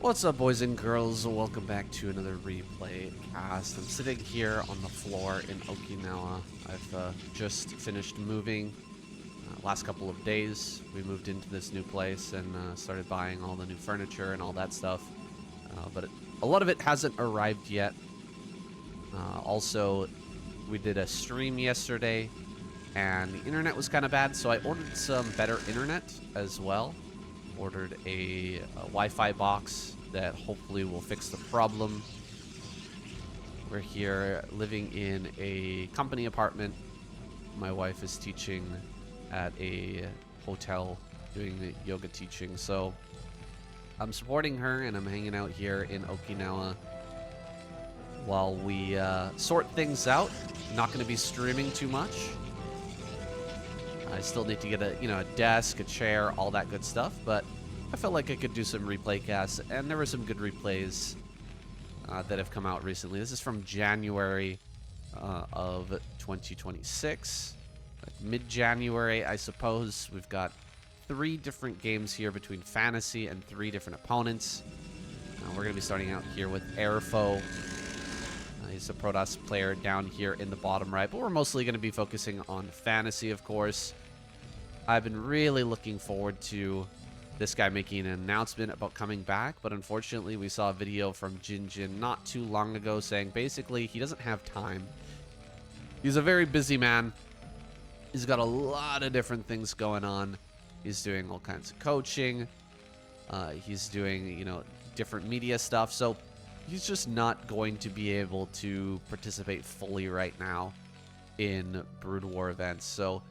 What's up, boys and girls? Welcome back to another replay cast. I'm sitting here on the floor in Okinawa. I've just finished moving. Last couple of days, we moved into this new place and started buying all the new furniture and all that stuff. But a lot of it hasn't arrived yet. Also, we did a stream yesterday, and the internet was kind of bad, so I ordered some better internet as well. Ordered a Wi-Fi box that hopefully will fix the problem. We're here living in a company apartment. My wife is teaching at a hotel doing yoga teaching, so I'm supporting her and I'm hanging out here in Okinawa while we sort things out. Not going to be streaming too much. I still need to get a desk, a chair, all that good stuff, but I felt like I could do some replay casts, and there were some good replays that have come out recently. This is from January of 2026, like mid-January, I suppose. We've got 3 different games here between fantasy and 3 different opponents. We're going to be starting out here with Airfo. He's a Protoss player down here in the bottom right, but we're mostly going to be focusing on fantasy, of course. I've been really looking forward to this guy making an announcement about coming back, but unfortunately we saw a video from Jin not too long ago saying basically he doesn't have time. He's a very busy man. He's got a lot of different things going on. He's doing all kinds of coaching. He's doing, different media stuff, so he's just not going to be able to participate fully right now in Brood War events. So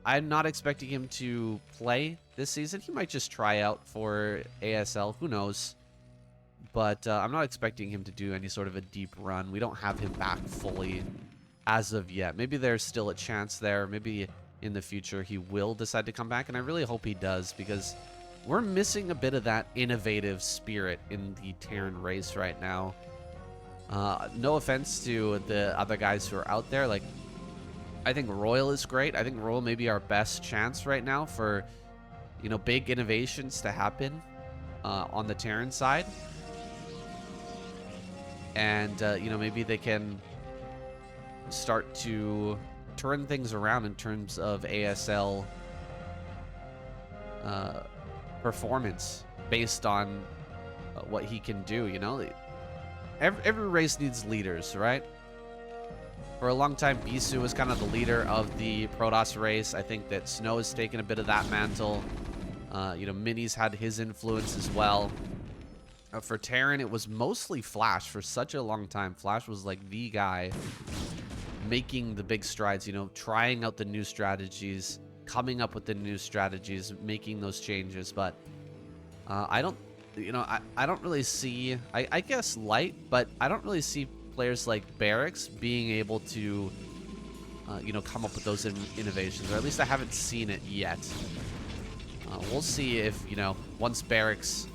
I'm not expecting him to play this season. He might just try out for ASL. Who knows? But I'm not expecting him to do any sort of a deep run. We don't have him back fully as of yet. Maybe there's still a chance there. Maybe in the future he will decide to come back, and I really hope he does, because we're missing a bit of that innovative spirit in the Terran race right now. No offense to the other guys who are out there. Like, I think Royal is great. I think Royal may be our best chance right now for, big innovations to happen on the Terran side. And, maybe they can start to turn things around in terms of ASL performance based on what he can do. Every race needs leaders, right? For a long time, Bisu was kind of the leader of the Protoss race. I think that Snow has taken a bit of that mantle. Mini's had his influence as well. For Terran, it was mostly Flash for such a long time. Flash was like the guy making the big strides, trying out the new strategies, coming up with the new strategies, making those changes. But I don't really see, I guess Light, but I don't really see players like Barracks being able to, come up with those innovations, or at least I haven't seen it yet. We'll see if, once Barracks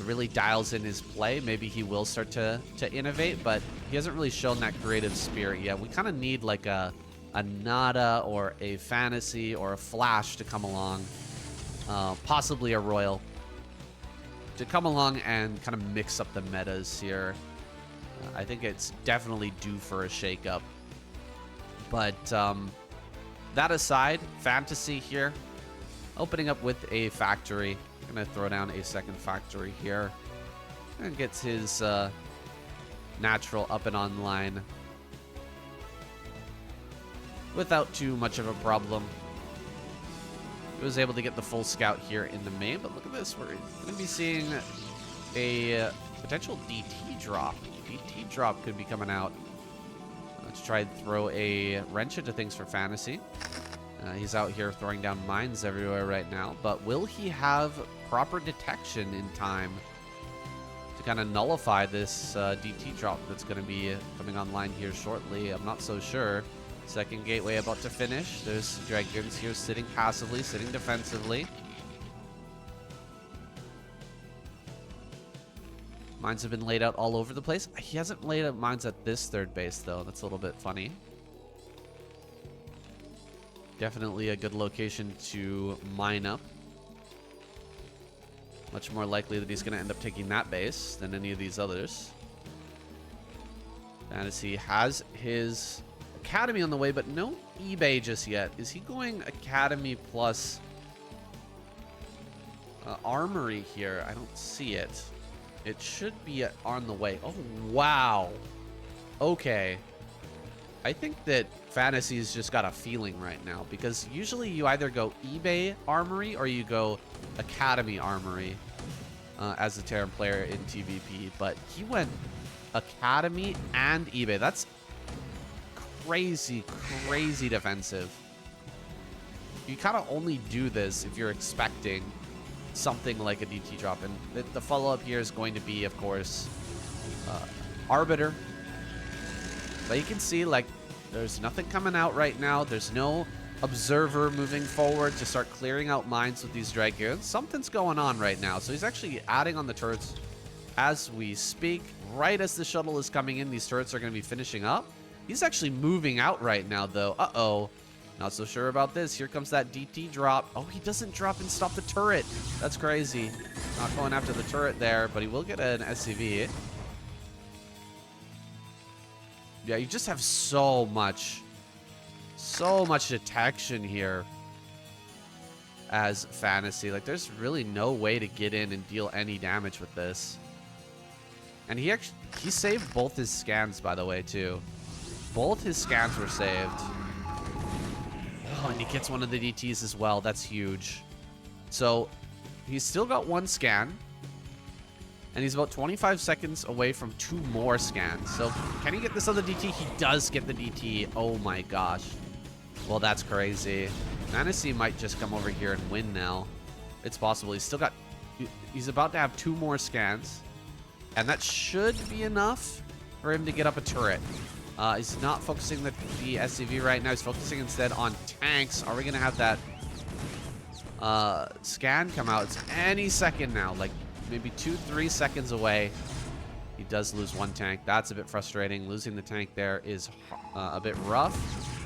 really dials in his play, maybe he will start to innovate, but he hasn't really shown that creative spirit yet. We kind of need like a Nada or a Fantasy or a Flash to come along, possibly a Royal, to come along and kind of mix up the metas here. I think it's definitely due for a shakeup. But that aside, fantasy here, opening up with a factory. I'm going to throw down a second factory here. And gets his natural up and online without too much of a problem. He was able to get the full scout here in the main, but look at this. We're going to be seeing a potential DT drop. DT drop could be coming out to try and throw a wrench into things for fantasy. He's out here throwing down mines everywhere right now, but will he have proper detection in time to kind of nullify this DT drop that's going to be coming online here shortly? I'm not so sure. Second gateway about to finish. There's Dragons here sitting passively, sitting defensively. Mines have been laid out all over the place. He hasn't laid out mines at this third base, though. That's a little bit funny. Definitely a good location to mine up. Much more likely that he's going to end up taking that base than any of these others. Fantasy has his Academy on the way, but no eBay just yet. Is he going Academy plus Armory here? I don't see it. It should be on the way. Oh, wow. Okay. I think that Fantasy's just got a feeling right now, because usually you either go eBay Armory or you go Academy Armory as a Terran player in TVP, but he went Academy and eBay. That's crazy, crazy defensive. You kind of only do this if you're expecting something like a DT drop, and the follow-up here is going to be, of course, Arbiter. But you can see, like, there's nothing coming out right now. There's no Observer moving forward to start clearing out mines with these Dragoons. Something's going on right now. So he's actually adding on the turrets as we speak. Right as the shuttle is coming in, these turrets are going to be finishing up. He's actually moving out right now, though. Uh-oh. Not so sure about this. Here comes that DT drop. Oh, he doesn't drop and stop the turret. That's crazy. Not going after the turret there, but he will get an SCV. Yeah, you just have so much detection here as Fantasy. Like, there's really no way to get in and deal any damage with this. And he saved both his scans, by the way, too. Both his scans were saved. Oh, and he gets one of the DTs as well. That's huge. So he's still got one scan, and he's about 25 seconds away from 2 more scans. So can he get this other DT? He does get the DT. Oh my gosh. Well, that's crazy. Fantasy might just come over here and win now. It's possible. He's about to have 2 more scans, and that should be enough for him to get up a turret. He's not focusing the SCV right now. He's focusing instead on tanks. Are we going to have that scan come out? It's any second now, like maybe 2-3 seconds away. He does lose 1 tank. That's a bit frustrating. Losing the tank there is a bit rough.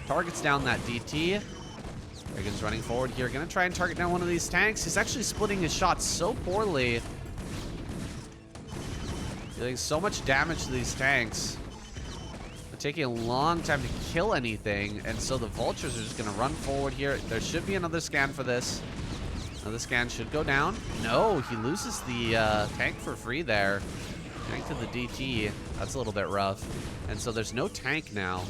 Targets down that DT. Dragon's running forward here. Going to try and target down one of these tanks. He's actually splitting his shots so poorly. Dealing so much damage to these tanks. Taking a long time to kill anything, and so the vultures are just going to run forward here. There should be another scan for this. Another scan should go down. No, he loses the tank for free there. Tank to the DT. That's a little bit rough. And so there's no tank now.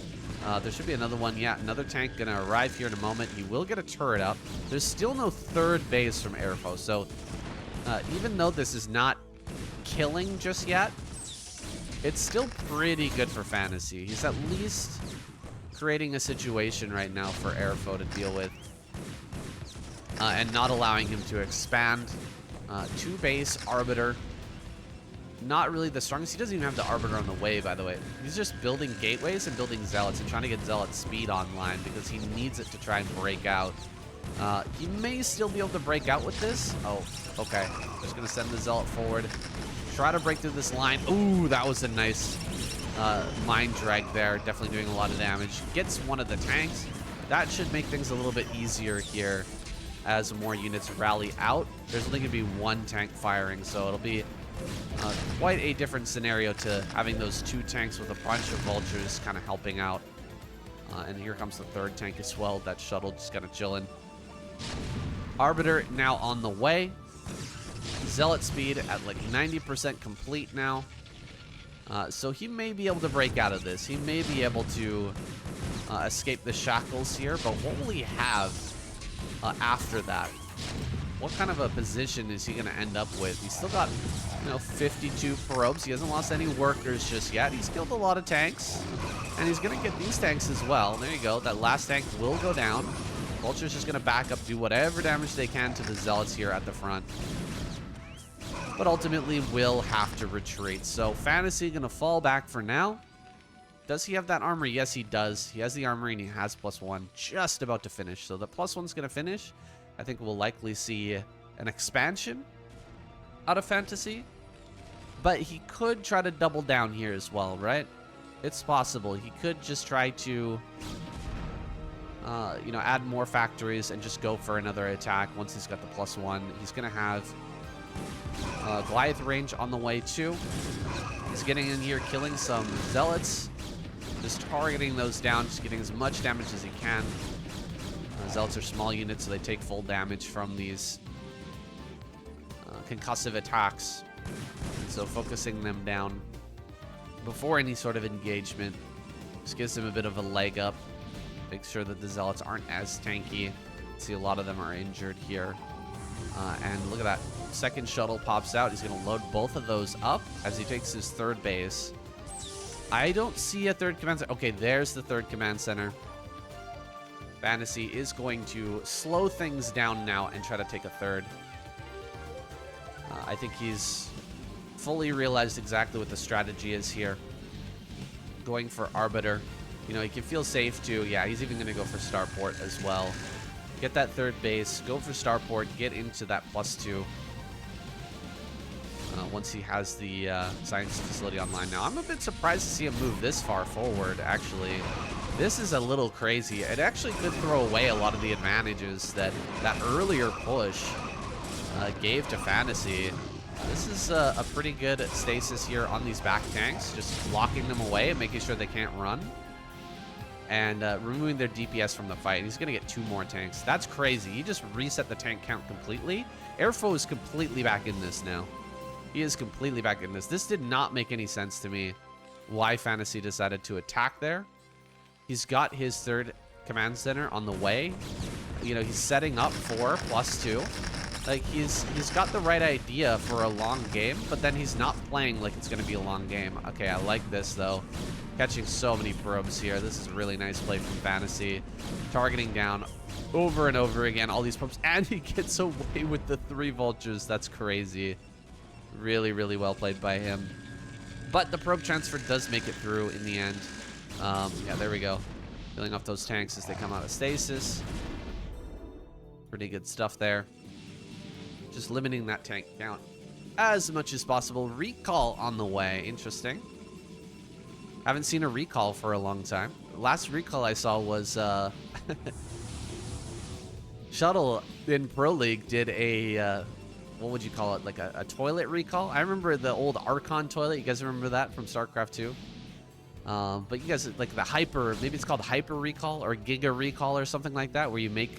There should be another one. Yeah, another tank going to arrive here in a moment. He will get a turret up. There's still no 3rd base from Airfo, so even though this is not killing just yet, it's still pretty good for Fantasy. He's at least creating a situation right now for Airfo to deal with, and not allowing him to expand. 2 base Arbiter. Not really the strongest. He doesn't even have the Arbiter on the way, by the way. He's just building gateways and building Zealots and trying to get Zealot speed online because he needs it to try and break out. He may still be able to break out with this. Oh, okay. Just going to send the Zealot forward. Try to break through this line. Ooh, that was a nice mine drag there. Definitely doing a lot of damage. Gets one of the tanks. That should make things a little bit easier here as more units rally out. There's only going to be 1 tank firing, so it'll be quite a different scenario to having those 2 tanks with a bunch of vultures kind of helping out. And here comes the 3rd tank as well. That shuttle just kind of chilling. Arbiter now on the way. Zealot speed at like 90% complete now. So he may be able to break out of this. He may be able to escape the shackles here, but what will he have after that? What kind of a position is he going to end up with? He's still got, 52 probes. He hasn't lost any workers just yet. He's killed a lot of tanks, and he's going to get these tanks as well. There you go. That last tank will go down. Vulture's just going to back up, do whatever damage they can to the Zealots here at the front, but ultimately will have to retreat. So Fantasy going to fall back for now. Does he have that armor? Yes, he does. He has the armor, and he has +1 just about to finish. So the +1's going to finish. I think we'll likely see an expansion out of Fantasy, but he could try to double down here as well, right? It's possible. He could just try to add more factories and just go for another attack once he's got the +1. He's going to have Goliath range on the way too. He's getting in here, killing some Zealots. Just targeting those down, just getting as much damage as he can. Zealots are small units, so they take full damage from these concussive attacks. So focusing them down before any sort of engagement just gives them a bit of a leg up. Make sure that the Zealots aren't as tanky. See, a lot of them are injured here. And look at that. Second shuttle pops out. He's going to load both of those up as he takes his third base. I don't see a third command center. Okay, there's the third command center. Fantasy is going to slow things down now and try to take a third. I think he's fully realized exactly what the strategy is here. Going for Arbiter. You know, he can feel safe too. Yeah, he's even going to go for Starport as well. Get that third base, go for Starport, get into that +2. Once he has the science facility online. Now, I'm a bit surprised to see him move this far forward, actually. This is a little crazy. It actually could throw away a lot of the advantages that earlier push gave to Fantasy. This is a pretty good stasis here on these back tanks, just locking them away and making sure they can't run. And removing their DPS from the fight. He's going to get 2 more tanks. That's crazy. He just reset the tank count completely. Airfoe is completely back in this now. He is completely back in this. This did not make any sense to me why Fantasy decided to attack there. He's got his third command center on the way. You know, he's setting up for +2. Like, he's got the right idea for a long game, but then he's not playing like it's going to be a long game. Okay, I like this, though. Catching so many probes here. This is a really nice play from Fantasy. Targeting down over and over again all these probes. And he gets away with the 3 vultures. That's crazy. Really, really well played by him. But the probe transfer does make it through in the end. Yeah, there we go. Killing off those tanks as they come out of stasis. Pretty good stuff there. Just limiting that tank count as much as possible. Recall on the way. Interesting. Haven't seen a recall for a long time. Last recall I saw was Shuttle in Pro League did a what would you call it, like a toilet recall. I remember the old Archon toilet. You guys remember that from Starcraft 2? But you guys, like the hyper, maybe it's called hyper recall or giga recall or something like that, where you make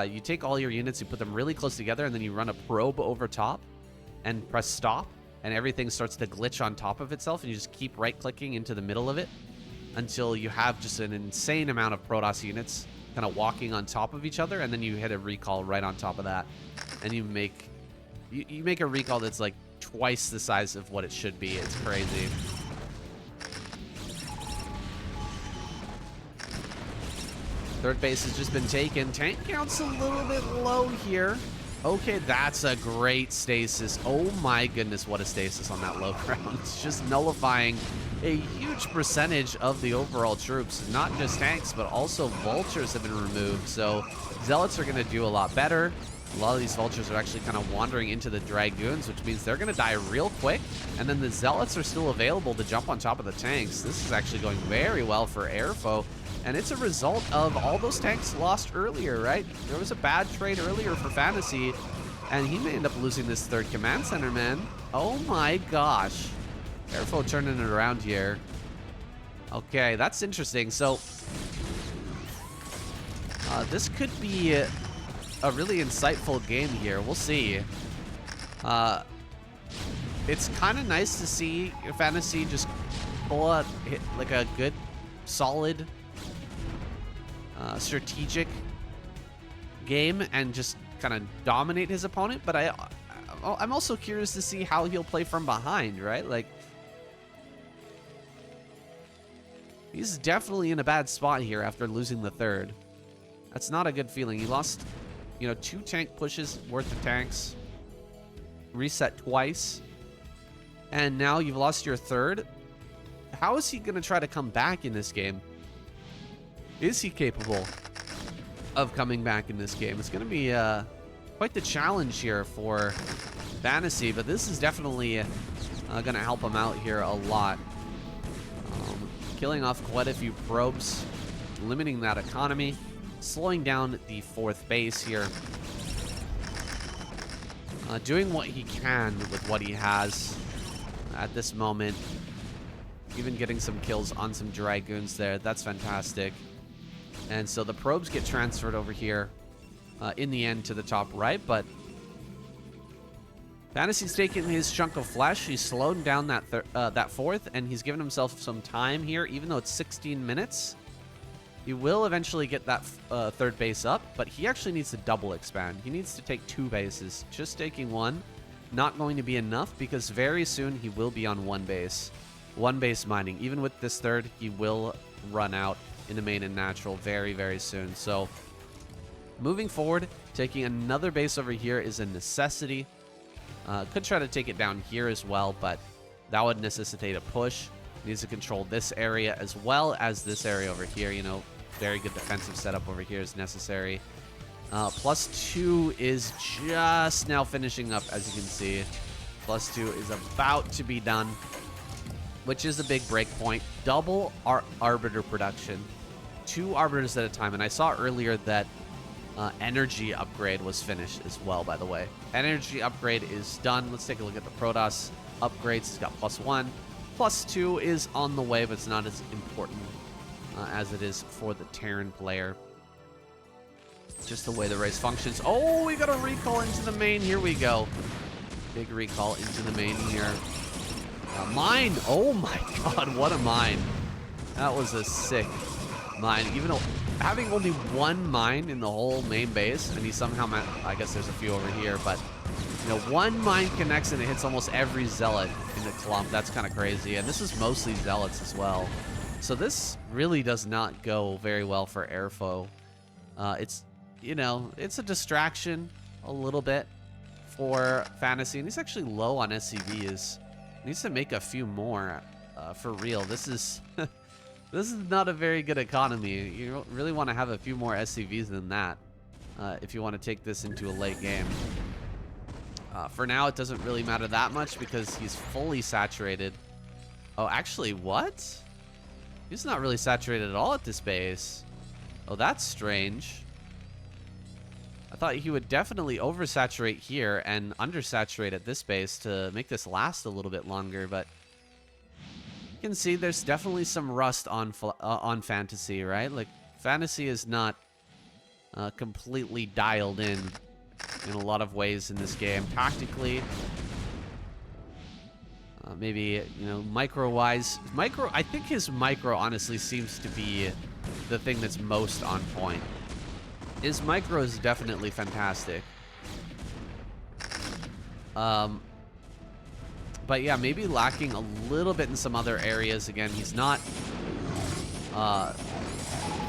you take all your units, you put them really close together, and then you run a probe over top and press stop, and everything starts to glitch on top of itself, and you just keep right-clicking into the middle of it until you have just an insane amount of Protoss units kind of walking on top of each other, and then you hit a recall right on top of that, and you make a recall that's like twice the size of what it should be. It's crazy. Third base has just been taken. Tank count's a little bit low here. Okay, that's a great stasis. Oh my goodness, what a stasis on that low ground. It's just nullifying a huge percentage of the overall troops. Not just tanks, but also vultures have been removed. So Zealots are going to do a lot better. A lot of these vultures are actually kind of wandering into the Dragoons, which means they're going to die real quick. And then the Zealots are still available to jump on top of the tanks. This is actually going very well for Airfoe. And it's a result of all those tanks lost earlier, right? There was a bad trade earlier for Fantasy, and he may end up losing this third command center, man. Oh my gosh. Airfoe turning it around here. Okay, that's interesting. So, this could be a really insightful game here. We'll see. It's kind of nice to see Fantasy just pull out like a good, solid, strategic game and just kind of dominate his opponent. But I'm also curious to see how he'll play from behind, right? Like, he's definitely in a bad spot here after losing the third. That's not a good feeling. He lost, you know, 2 tank pushes worth of tanks, reset twice, and now you've lost your third. How is he going to try to come back in this game? Is he capable of coming back in this game? It's going to be quite the challenge here for Fantasy, but this is definitely going to help him out here a lot. Killing off quite a few probes, limiting that economy, slowing down the 4th base here. Doing what he can with what he has at this moment. Even getting some kills on some Dragoons there. That's fantastic. And so the probes get transferred over here in the end to the top right, but Fantasy's taking his chunk of flesh. He's slowed down that fourth, and he's given himself some time here, even though it's 16 minutes. He will eventually get that third base up, but he actually needs to double expand. He needs to take 2 bases. Just taking 1, not going to be enough, because very soon he will be on 1 base. 1 base mining. Even with this third, he will run out in the main and natural very, very soon. So moving forward, taking another base over here is a necessity. Could try to take it down here as well, but that would necessitate a push. Needs to control this area as well as this area over here. You know, very good defensive setup over here is necessary. +2 is just now finishing up, as you can see. +2 is about to be done, which is a big break point. Double Arbiter production. 2 Arbiters at a time. And I saw earlier that energy upgrade was finished as well, by the way. Energy upgrade is done. Let's take a look at the Protoss upgrades. He's got +1. +2 is on the way, but it's not as important as it is for the Terran player. Just the way the race functions. Oh, we got a recall into the main. Here we go. Big recall into the main here. Mine. Oh my god, what a mine. That was a sick mine. Even though having only 1 mine in the whole main base, and he somehow, I guess there's a few over here, but you know, 1 mine connects and it hits almost every zealot in the clump. That's kind of crazy. And this is mostly zealots as well. So this really does not go very well for Airfoe. It's, you know, it's a distraction a little bit for Fantasy. And he's actually low on SCVs. Needs to make a few more for real. This is this is not a very good economy. You really want to have a few more SCVs than that if you want to take this into a late game. For now, it doesn't really matter that much because he's fully saturated. Oh, actually, what? He's not really saturated at all at this base. Oh, that's strange. I thought he would definitely oversaturate here and undersaturate at this base to make this last a little bit longer, but you can see there's definitely some rust on Fantasy, right? Like, Fantasy is not completely dialed in a lot of ways in this game. Tactically, maybe, you know, micro-wise. I think his micro honestly seems to be the thing that's most on point. His micro is definitely fantastic. But yeah, maybe lacking a little bit in some other areas. Again, he's not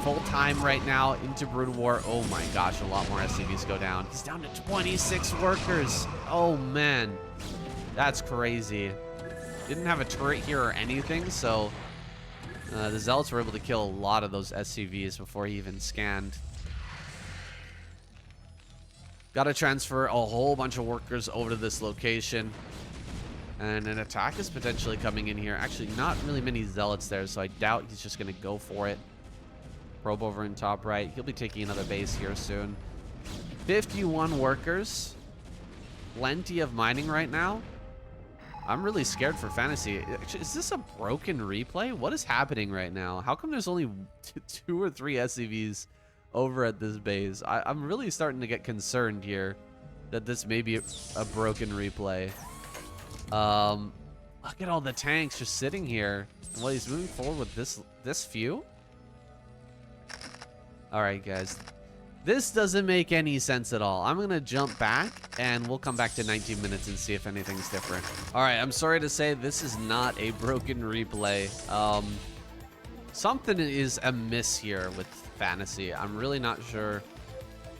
full-time right now into Brood War. Oh my gosh, a lot more SCVs go down. He's down to 26 workers. Oh man, that's crazy. Didn't have a turret here or anything, so the Zealots were able to kill a lot of those SCVs before he even scanned. Got to transfer a whole bunch of workers over to this location. And an attack is potentially coming in here. Actually, not really many Zealots there, so I doubt he's just going to go for it. Probe over in top right. He'll be taking another base here soon. 51 workers. Plenty of mining right now. I'm really scared for Fantasy. Actually, is this a broken replay? What is happening right now? How come there's only 2 or 3 SCVs over at this base? I'm really starting to get concerned here that this may be a broken replay. Look at all the tanks just sitting here while he's moving forward with this few. All right, guys. This doesn't make any sense at all. I'm going to jump back, and we'll come back to 19 minutes and see if anything's different. All right, I'm sorry to say this is not a broken replay. Something is amiss here with Fantasy. I'm really not sure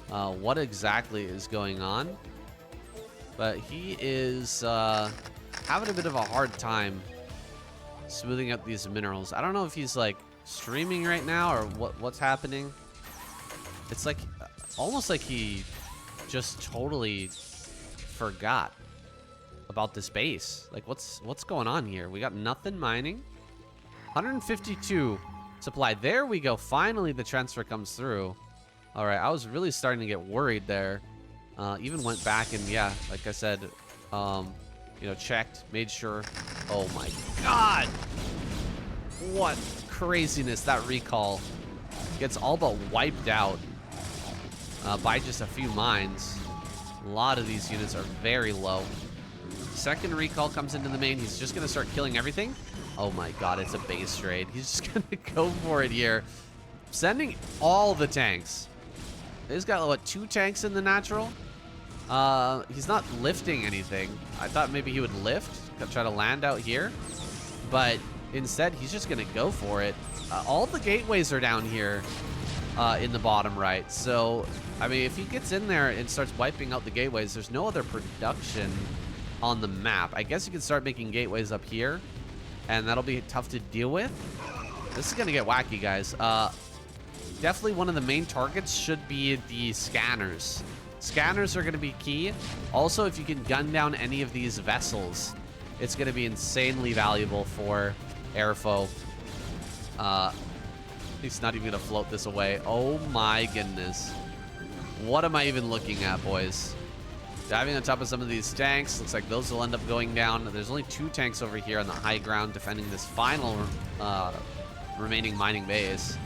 what exactly is going on. But he is having a bit of a hard time smoothing out these minerals. I don't know if he's, like, streaming right now or what's happening. It's like almost like he just totally forgot about this base. Like, what's going on here? We got nothing mining. 152 supply. There we go. Finally, the transfer comes through. All right, I was really starting to get worried there. Even went back and, yeah, like I said, you know, checked, made sure. Oh my god! What craziness, that recall. Gets all but wiped out by just a few mines. A lot of these units are very low. Second recall comes into the main. He's just going to start killing everything. Oh my god, it's a base raid. He's just going to go for it here. Sending all the tanks. He's got, what, 2 tanks in the natural? He's not lifting anything. I thought maybe he would lift, try to land out here. But instead, he's just going to go for it. All the gateways are down here in the bottom right. So, I mean, if he gets in there and starts wiping out the gateways, there's no other production on the map. I guess you can start making gateways up here, and that'll be tough to deal with. This is going to get wacky, guys. Definitely one of the main targets should be the scanners. Scanners are going to be key. Also, if you can gun down any of these vessels, it's going to be insanely valuable for airfoe. He's not even going to float this away. Oh my goodness. What am I even looking at, boys? Diving on top of some of these tanks. Looks like those will end up going down. There's only 2 tanks over here on the high ground defending this final remaining mining base.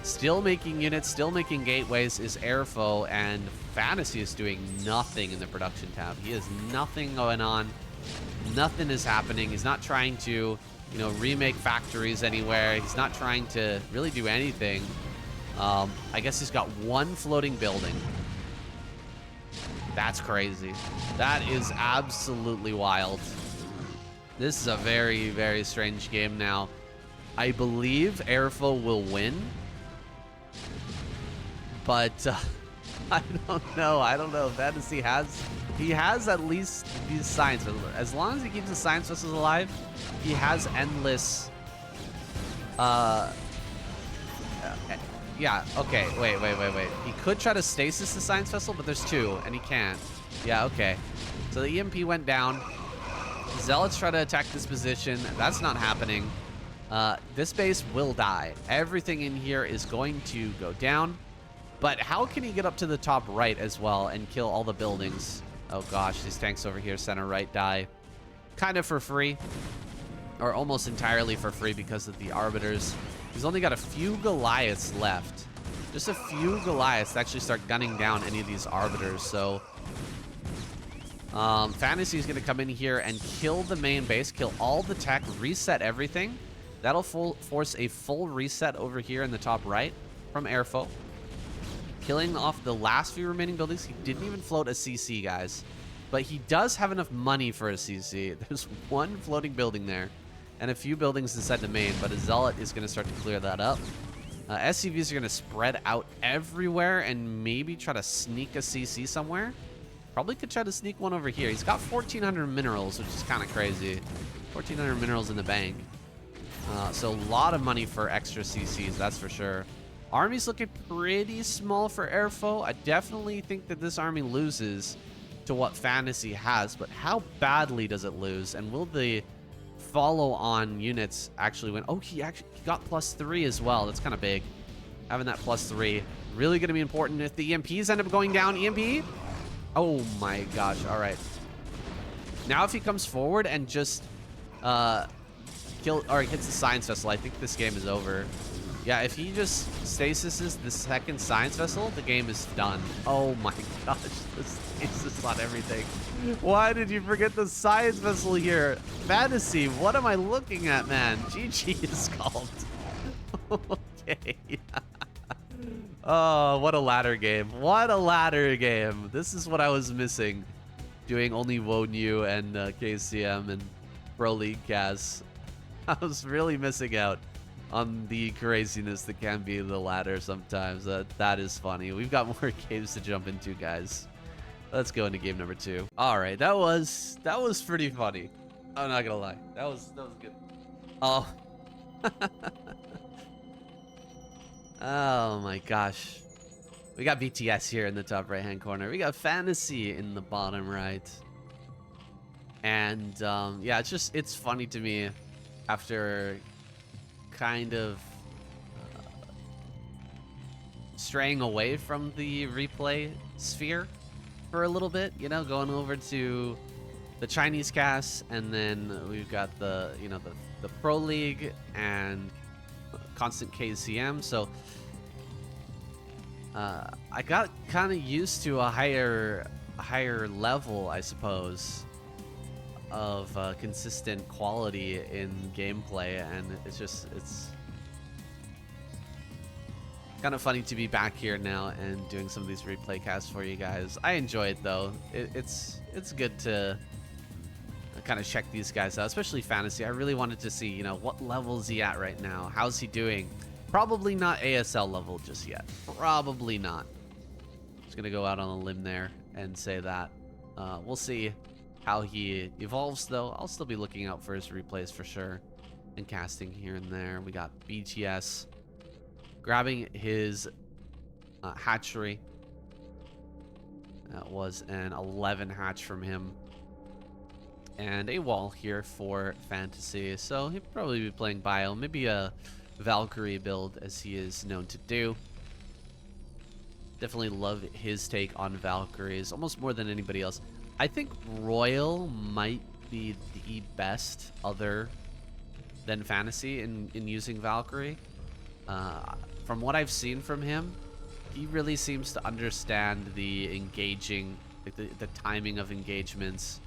Still making units, still making gateways is airfoe, and Fantasy is doing nothing in the production tab. He has nothing going on. Nothing is happening. He's not trying to, you know, remake factories anywhere. He's not trying to really do anything. I guess he's got 1 floating building. That's crazy. That is absolutely wild. This is a very, very strange game now. I believe airfoe will win. But I don't know. I don't know if Fantasy has... He has at least these science vessels. As long as he keeps the science vessels alive, he has endless... yeah, okay. Wait. He could try to stasis the science vessel, but there's 2, and he can't. Yeah, okay. So the EMP went down. Zealots try to attack this position. That's not happening. This base will die. Everything in here is going to go down. But how can he get up to the top right as well and kill all the buildings? Oh gosh, these tanks over here, center right, die kind of for free. Or almost entirely for free because of the Arbiters. He's only got a few Goliaths left. Just a few Goliaths to actually start gunning down any of these Arbiters. So, Fantasy is going to come in here and kill the main base, kill all the tech, reset everything. That'll force a full reset over here in the top right from airfoe. Killing off the last few remaining buildings. He didn't even float a CC, guys. But he does have enough money for a CC. There's 1 floating building there. And a few buildings inside the main. But a Zealot is going to start to clear that up. SCVs are going to spread out everywhere. And maybe try to sneak a CC somewhere. Probably could try to sneak one over here. He's got 1,400 minerals, which is kind of crazy. 1,400 minerals in the bank. So a lot of money for extra CCs, that's for sure. Army's looking pretty small for airfoe. I definitely think that this army loses to what Fantasy has, but how badly does it lose? And will the follow-on units actually win? Oh, he got +3 as well. That's kind of big. Having that +3. Really going to be important if the EMPs end up going down. EMP? Oh my gosh. All right. Now if he comes forward and just hits the science vessel, I think this game is over. Yeah, if he just stasises the second science vessel, the game is done. Oh my gosh, this stasis on everything. Why did you forget the science vessel here? Fantasy, what am I looking at, man? GG is called. Okay. Oh, what a ladder game. What a ladder game. This is what I was missing. Doing only Wonyu and KCM and Pro League Kaz. I was really missing out on the craziness that can be the ladder sometimes. That is funny. We've got more games to jump into, guys. Let's go into game number 2. All right, that was pretty funny. I'm not gonna lie, that was good. Oh, oh my gosh, we got BTS here in the top right hand corner. We got Fantasy in the bottom right, and yeah, it's funny to me after kind of straying away from the replay sphere for a little bit, you know, going over to the Chinese cast, and then we've got the, you know, the Pro League and constant KCM. So I got kind of used to a higher level, I suppose, of consistent quality in gameplay, and it's kind of funny to be back here now and doing some of these replay casts for you guys. I enjoy it though. It's good to kind of check these guys out, especially fantasy. I really wanted to see, you know, what level is he at right now? How's he doing? Probably not ASL level just yet. Probably not. Just gonna go out on a limb there and say that. We'll see how he evolves though. I'll still be looking out for his replays for sure and casting here and there. We got BTS grabbing his hatchery. That was an 11 hatch from him. And a wall here for fantasy. So he'll probably be playing bio, maybe a Valkyrie build as he is known to do. Definitely love his take on Valkyries, almost more than anybody else. I think Royal might be the best other than fantasy in using Valkyrie. From what I've seen from him, he really seems to understand the engaging, like the timing of engagements,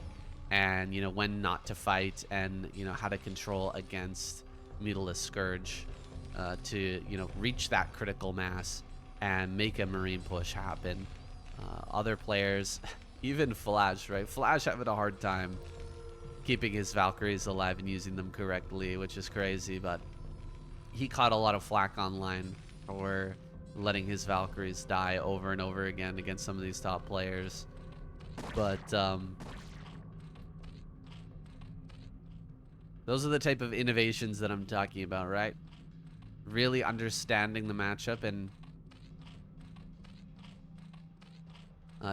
and, you know, when not to fight, and, you know, how to control against Mutilus Scourge to, you know, reach that critical mass and make a Marine push happen. Other players, even Flash, right? Flash having a hard time keeping his Valkyries alive and using them correctly, which is crazy, but he caught a lot of flack online for letting his Valkyries die over and over again against some of these top players. But those are the type of innovations that I'm talking about, right? Really understanding the matchup and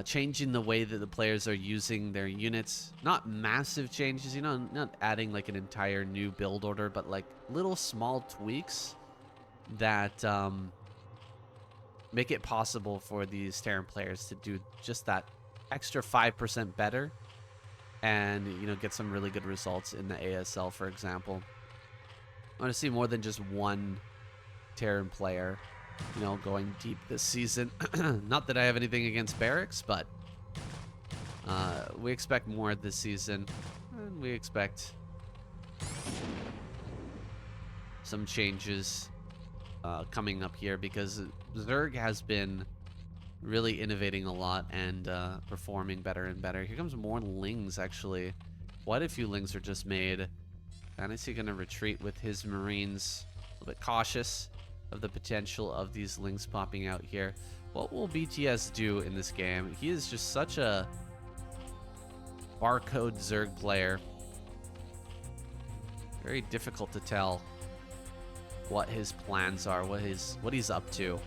changing the way that the players are using their units. Not massive changes, you know, not adding like an entire new build order, but like little small tweaks that make it possible for these Terran players to do just that extra 5% better and, you know, get some really good results in the ASL, for example. I want to see more than just one Terran player, you know, going deep this season. Not that I have anything against Barracks, but we expect more this season, and we expect some changes coming up here, because Zerg has been really innovating a lot and performing better and better. Here comes more Lings, actually. Quite a few Lings are just made. Fantasy gonna retreat with his Marines. A little bit cautious of the potential of these Lings popping out here. What will BTS do in this game? He is just such a barcode Zerg player. Very difficult to tell what his plans are, what he's up to.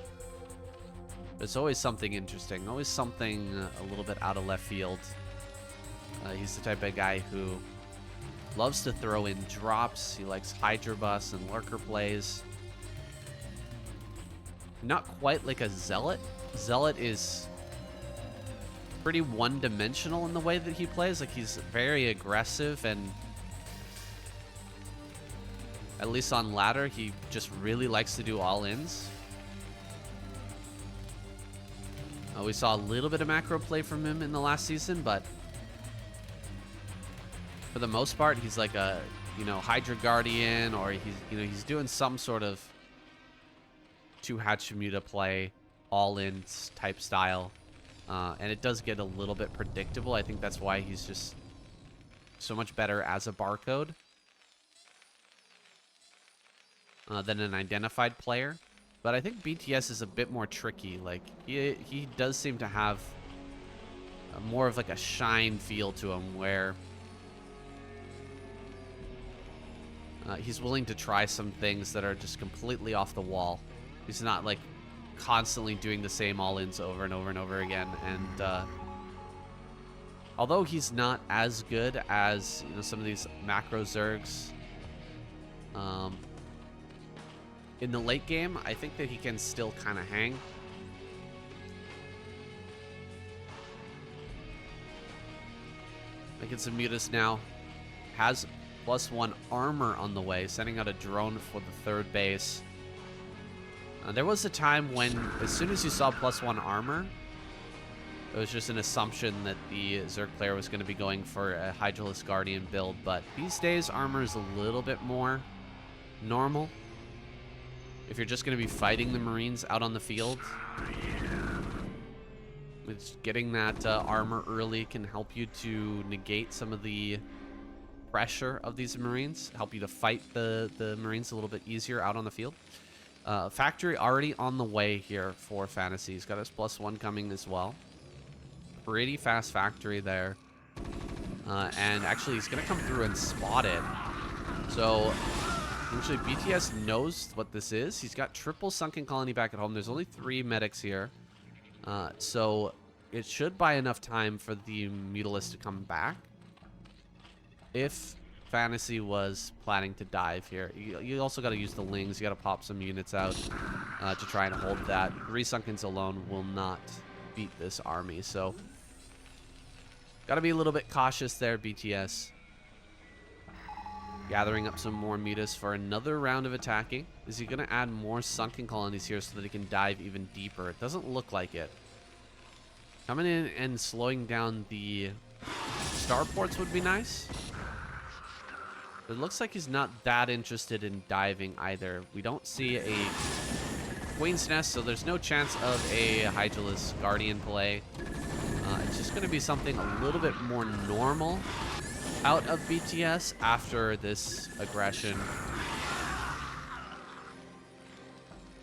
There's always something interesting, always something a little bit out of left field. He's the type of guy who loves to throw in drops. He likes Hydra Bus and Lurker plays. Not quite like a Zealot. Zealot is pretty one-dimensional in the way that he plays. Like, he's very aggressive, and at least on ladder, he just really likes to do all-ins. We saw a little bit of macro play from him in the last season, but for the most part, he's like a, you know, Hydra Guardian, or he's doing some sort of two-hatch Muta play, all-in type style, and it does get a little bit predictable. I think that's why he's just so much better as a barcode than an identified player. But I think BTS is a bit more tricky. Like, he does seem to have more of like a shine feel to him, where he's willing to try some things that are just completely off the wall. He's not like constantly doing the same all-ins over and over and over again. And although he's not as good as, you know, some of these macro Zergs, in the late game, I think that he can still kind of hang. Making some mutas now. Has +1 armor on the way, sending out a drone for the third base. There was a time when, as soon as you saw +1 armor, it was just an assumption that the Zerg player was going to be going for a Hydralisk Guardian build, but these days armor is a little bit more normal. If you're just going to be fighting the Marines out on the field, which getting that armor early can help you to negate some of the pressure of these Marines, help you to fight the Marines a little bit easier out on the field. Factory already on the way here for Fantasy. He's got his +1 coming as well. Pretty fast factory there. And actually, he's going to come through and spot it. So, actually, BTS knows what this is. He's got triple Sunken Colony back at home. There's only 3 medics here. So, it should buy enough time for the Mutalisk to come back. If Fantasy was planning to dive here. You also got to use the Lings. You got to pop some units out to try and hold that. 3 Sunkens alone will not beat this army. So, got to be a little bit cautious there, BTS. Gathering up some more mutas for another round of attacking. Is he going to add more Sunken Colonies here so that he can dive even deeper? It doesn't look like it. Coming in and slowing down the starports would be nice. But it looks like he's not that interested in diving either. We don't see a Queen's Nest, so there's no chance of a Hydralisk Guardian play. It's just going to be something a little bit more normal out of BTS after this aggression.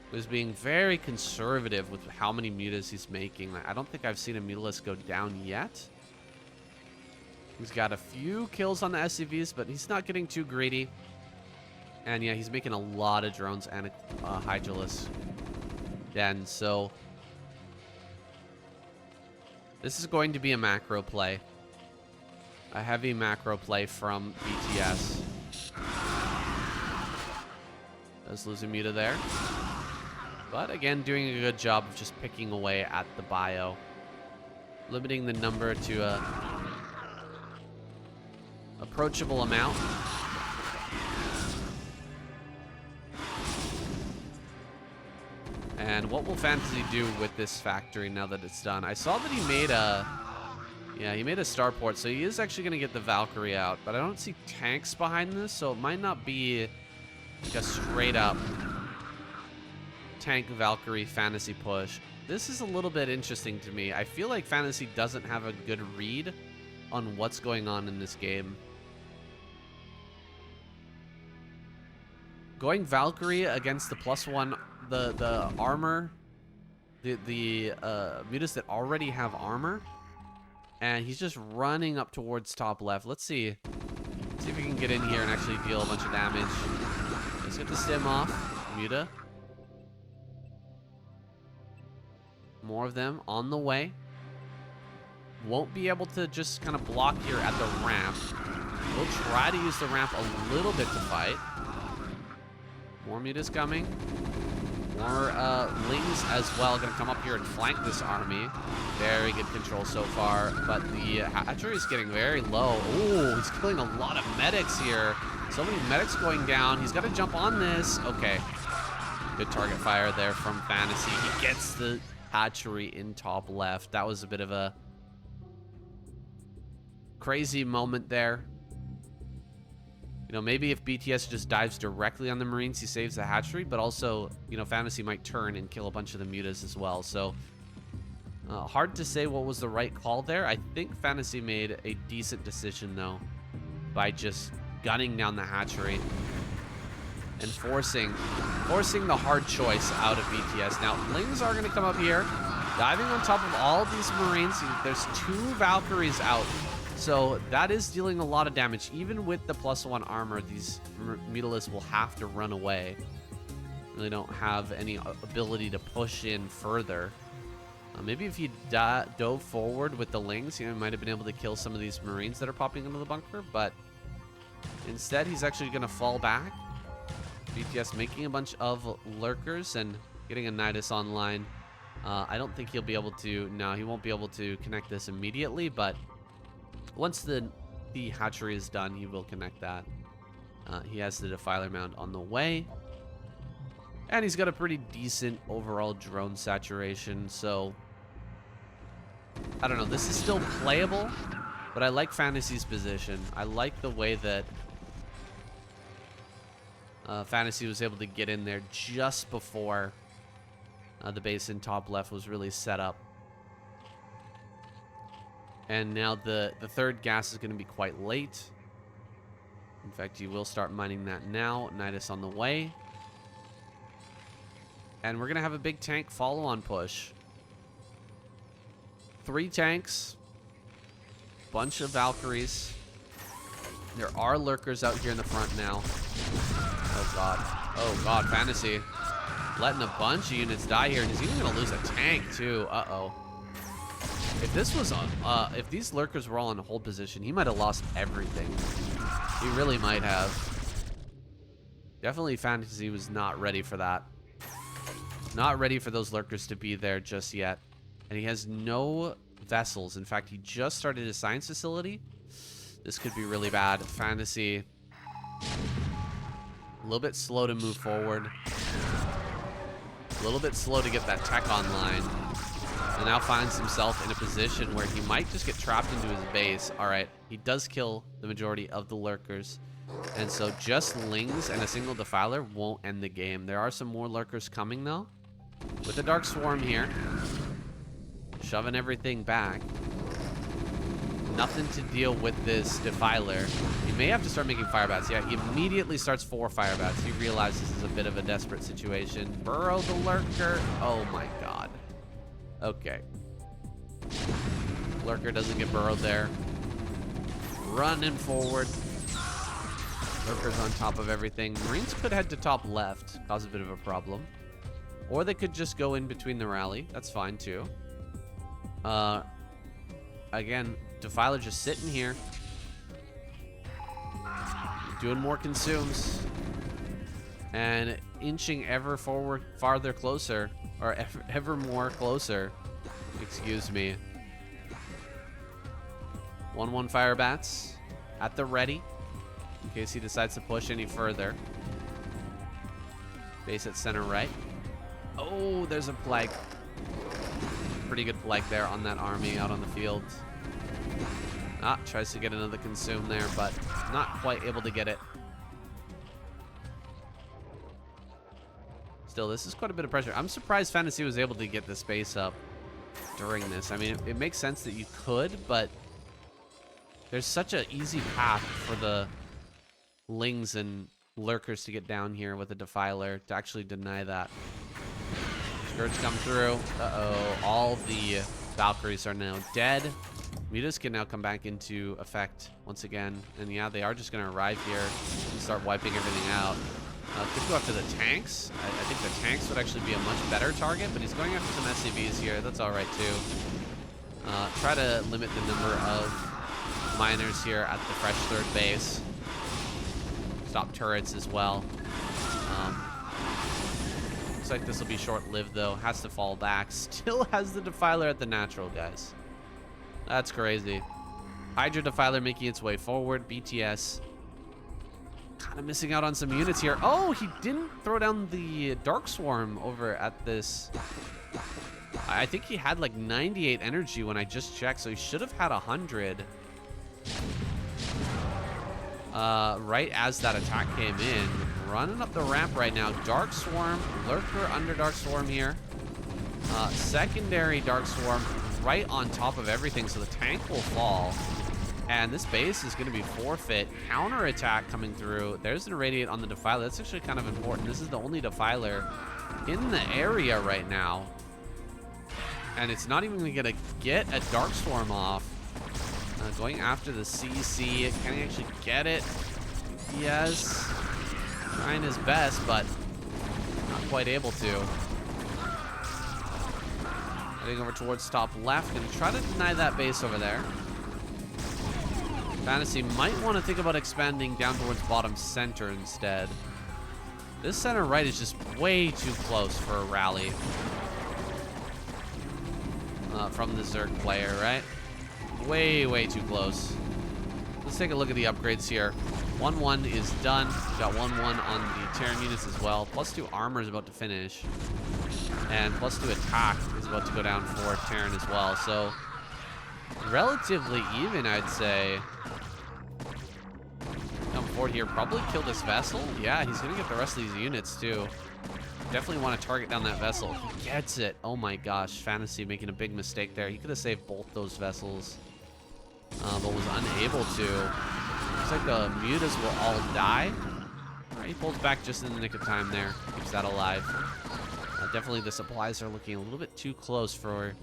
He was being very conservative with how many mutas he's making. I don't think I've seen a Mutalisk go down yet. He's got a few kills on the SCVs, but he's not getting too greedy. And yeah, he's making a lot of drones and a Hydralisk den. So this is going to be a macro play. A heavy macro play from BTS. Does lose a muta there. But again, doing a good job of just picking away at the bio. Limiting the number to a approachable amount. And what will Fantasy do with this factory now that it's done? I saw that he made a... Yeah, he made a starport, so he is actually going to get the Valkyrie out. But I don't see tanks behind this, so it might not be like a straight-up tank Valkyrie Fantasy push. This is a little bit interesting to me. I feel like Fantasy doesn't have a good read on what's going on in this game. Going Valkyrie against the +1, the armor, the mutas that already have armor, and he's just running up towards top left. Let's see if we can get in here and actually deal a bunch of damage. Let's get the stim off. Muta. More of them on the way. Won't be able to just kind of block here at the ramp. We'll try to use the ramp a little bit to fight. More mutas coming. More Lings as well. Going to come up here and flank this army. Very good control so far. But the hatchery is getting very low. Ooh, he's killing a lot of medics here. So many medics going down. He's got to jump on this. Okay. Good target fire there from Fantasy. He gets the hatchery in top left. That was a bit of a crazy moment there. You know, maybe if BTS just dives directly on the Marines, he saves the hatchery, but also, you know, Fantasy might turn and kill a bunch of the mutas as well. So, hard to say what was the right call there. I think Fantasy made a decent decision, though, by just gunning down the hatchery and forcing the hard choice out of BTS. Now, Lings are going to come up here, diving on top of all of these Marines. There's 2 Valkyries out. So that is dealing a lot of damage. Even with the +1 armor, these Mutalisks will have to run away. Really don't have any ability to push in further. Maybe if he dove forward with the Lings, he might have been able to kill some of these Marines that are popping into the bunker. But instead, he's actually going to fall back. BTS making a bunch of lurkers and getting a Nidus online. I don't think he'll be able to... No, he won't be able to connect this immediately, but... once the the hatchery is done, he will connect that. He has the Defiler mound on the way. And he's got a pretty decent overall drone saturation, so... I don't know, this is still playable, but I like Fantasy's position. I like the way that Fantasy was able to get in there just before the base in top left was really set up. And now the third gas is going to be quite late. In fact, you will start mining that now. Nidus on the way. And we're going to have a big tank follow-on push. 3 tanks. Bunch of Valkyries. There are lurkers out here in the front now. Oh, God. Oh, God. Fantasy. Letting a bunch of units die here. And he's even going to lose a tank, too. Uh-oh. If this was if these lurkers were all in a hold position, he might have lost everything. He really might have. Definitely Fantasy was not ready for that. Not ready for those lurkers to be there just yet. And he has no vessels. In fact, he just started his science facility. This could be really bad. Fantasy. A little bit slow to move forward. A little bit slow to get that tech online. And now finds himself in a position where he might just get trapped into his base. All right, he does kill the majority of the lurkers. And so just Lings and a single Defiler won't end the game. There are some more lurkers coming, though. With the Dark Swarm here. Shoving everything back. Nothing to deal with this Defiler. He may have to start making fire bats. Yeah, he immediately starts 4 fire bats. He realizes this is a bit of a desperate situation. Burrow the lurker. Oh, my God. Okay. Lurker doesn't get burrowed there. Running forward. Lurker's on top of everything. Marines could head to top left, cause a bit of a problem. Or they could just go in between the rally. That's fine, too. Again, Defiler just sitting here. Doing more consumes. And inching ever forward, farther closer. Or ever more closer. Excuse me. 1-1 fire bats at the ready. In case he decides to push any further. Base at center right. Oh, there's a plague. Pretty good plague there on that army out on the field. Ah, tries to get another consume there, but not quite able to get it. Still, this is quite a bit of pressure. I'm surprised Fantasy was able to get the space up during this. I mean, it makes sense that you could, but there's such an easy path for the Lings and Lurkers to get down here with a Defiler to actually deny that. Scourge come through. Uh-oh. All the Valkyries are now dead. Mutas can now come back into effect once again. And yeah, they are just going to arrive here and start wiping everything out. Could go after the tanks. I think the tanks would actually be a much better target, but he's going after some SCVs here. That's all right, too. Try to limit the number of miners here at the fresh third base. Stop turrets as well. Looks like this will be short-lived, though. Has to fall back. Still has the Defiler at the natural, guys. That's crazy. Hydra Defiler making its way forward. BTS kind of missing out on some units here. Oh, he didn't throw down the Dark Swarm over at this. I think he had like 98 energy when I just checked, so he should have had 100. Right as that attack came in. Running up the ramp right now. Dark Swarm, Lurker under Dark Swarm here. Secondary Dark Swarm right on top of everything, so the tank will fall. And this base is going to be forfeit. Counter attack coming through. There's an Irradiate on the Defiler. That's actually kind of important. This is the only Defiler in the area right now. And it's not even going to get a Dark Swarm off. Going after the CC. Can he actually get it? Yes. Trying his best, but not quite able to. Heading over towards top left. Going to try to deny that base over there. Fantasy might want to think about expanding down towards bottom center instead. This center right is just way too close for a rally. From the Zerg player, right? Way, way too close. Let's take a look at the upgrades here. 1-1 is done. We got 1-1 on the Terran units as well. +2 armor is about to finish. And +2 attack is about to go down for Terran as well. So, relatively even, I'd say. Come forward here. Probably kill this vessel. Yeah, he's going to get the rest of these units, too. Definitely want to target down that vessel. He gets it. Oh my gosh. Fantasy making a big mistake there. He could have saved both those vessels. But was unable to. Looks like the mutas will all die. Right, he pulls back just in the nick of time there. Keeps that alive. Definitely the supplies are looking a little bit too close for